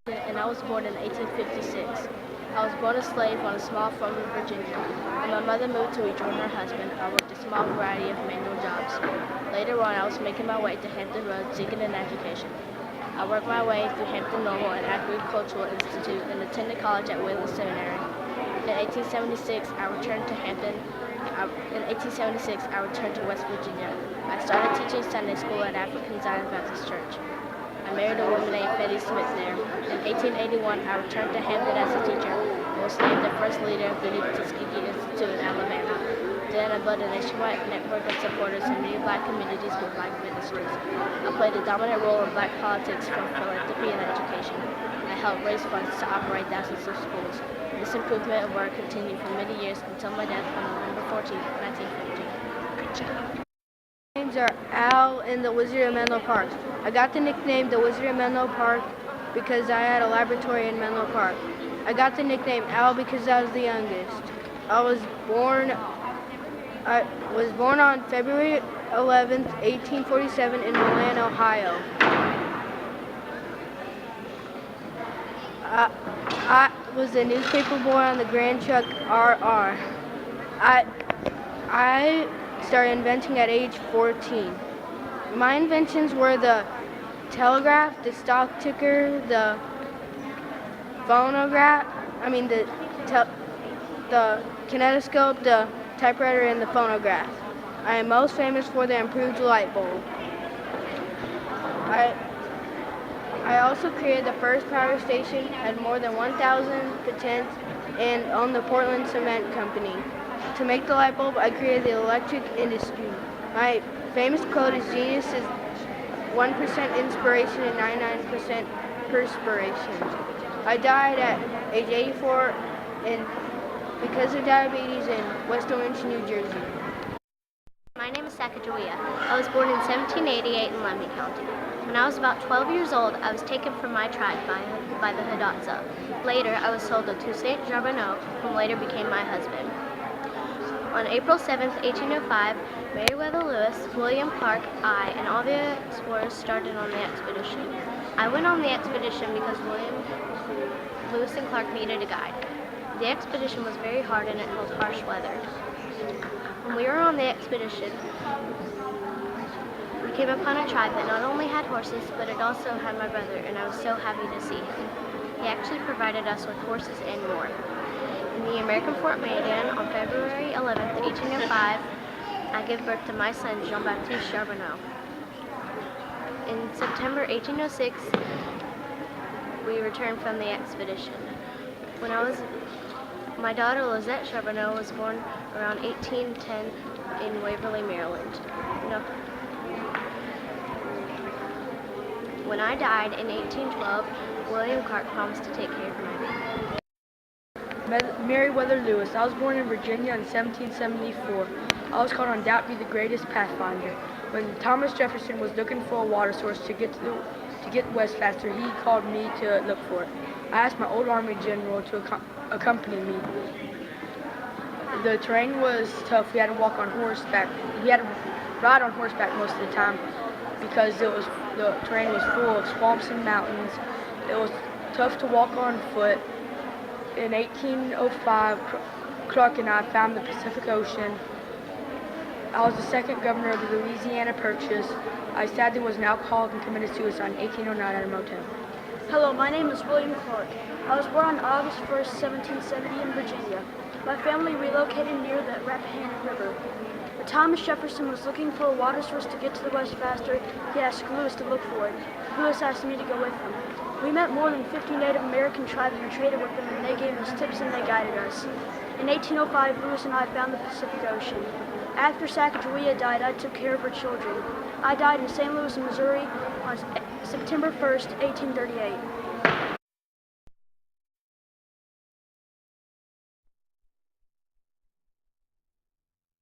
And I was born in 1856. I was born a slave on a small farm in Virginia. When my mother moved to rejoin her husband, I worked a small variety of manual jobs. Later on, I was making my way to Hampton Roads seeking an education. I worked my way through Hampton Normal and Agricultural Institute and attended college at Wheeler Seminary. In 1876, I returned to Hampton. In 1876, I returned to West Virginia. I started teaching Sunday school at African Zion Baptist Church. I married a woman named Betty Smith there. In 1881, I returned to Hampton as a teacher and was named the first leader of the New Tuskegee Institute in Alabama. Then I built a nationwide network of supporters in new black communities with black ministries. I played a dominant role in black politics from philanthropy and education. I helped raise funds to operate thousands of schools. This improvement of work continued for many years until my death on November 14, 1950. Names are Al and the Wizard of Menlo Park. I got the nickname the Wizard of Menlo Park because I had a laboratory in Menlo Park. I got the nickname Al because I was the youngest. I was born on February 11th, 1847 in Milan, Ohio. I was a newspaper boy on the Grand Truck RR. I started inventing at age 14. My inventions were the telegraph, the stock ticker, the phonograph, the kinetoscope, the typewriter, and the phonograph. I am most famous for the improved light bulb. I also created the first power station, had more than 1,000 patents, and owned the Portland Cement Company. To make the light bulb, I created the electric industry. My famous quote is genius is 1% inspiration and 99% perspiration. I died at age 84 because of diabetes in West Orange, New Jersey. My name is Sacagawea. I was born in 1788 in Lemhi County. When I was about 12 years old, I was taken from my tribe by the Hidatsa. Later, I was sold to Toussaint Charbonneau, whom later became my husband. On April 7, 1805, Meriweather Lewis, William Clark, I, and all the explorers started on the expedition. I went on the expedition because Lewis and Clark needed a guide. The expedition was very hard and it held harsh weather. When we were on the expedition, we came upon a tribe that not only had horses, but it also had my brother, and I was so happy to see him. He actually provided us with horses and more. In the American Fort Maiden on February 11, 1805, I gave birth to my son, Jean-Baptiste Charbonneau. In September 1806, we returned from the expedition. My daughter, Lizette Charbonneau, was born around 1810 in Waverly, Maryland. When I died in 1812, William Clark promised to take care of me. Meriweather Lewis. I was born in Virginia in 1774. I was called undoubtedly the greatest pathfinder. When Thomas Jefferson was looking for a water source to get west faster, he called me to look for it. I asked my old Army general to accompany me. The terrain was tough. We had to walk on horseback. We had to ride on horseback most of the time because the terrain was full of swamps and mountains. It was tough to walk on foot. In 1805, Clark and I found the Pacific Ocean. I was the second governor of the Louisiana Purchase. I sadly was an alcoholic and committed suicide in 1809 at a motel. Hello, my name is William Clark. I was born on August 1st, 1770 in Virginia. My family relocated near the Rappahannock River. When Thomas Jefferson was looking for a water source to get to the west faster, he asked Lewis to look for it. Lewis asked me to go with him. We met more than 50 Native American tribes and traded with them, and they gave us tips and they guided us. In 1805, Lewis and I found the Pacific Ocean. After Sacagawea died, I took care of her children. I died in St. Louis, Missouri on September 1st, 1838.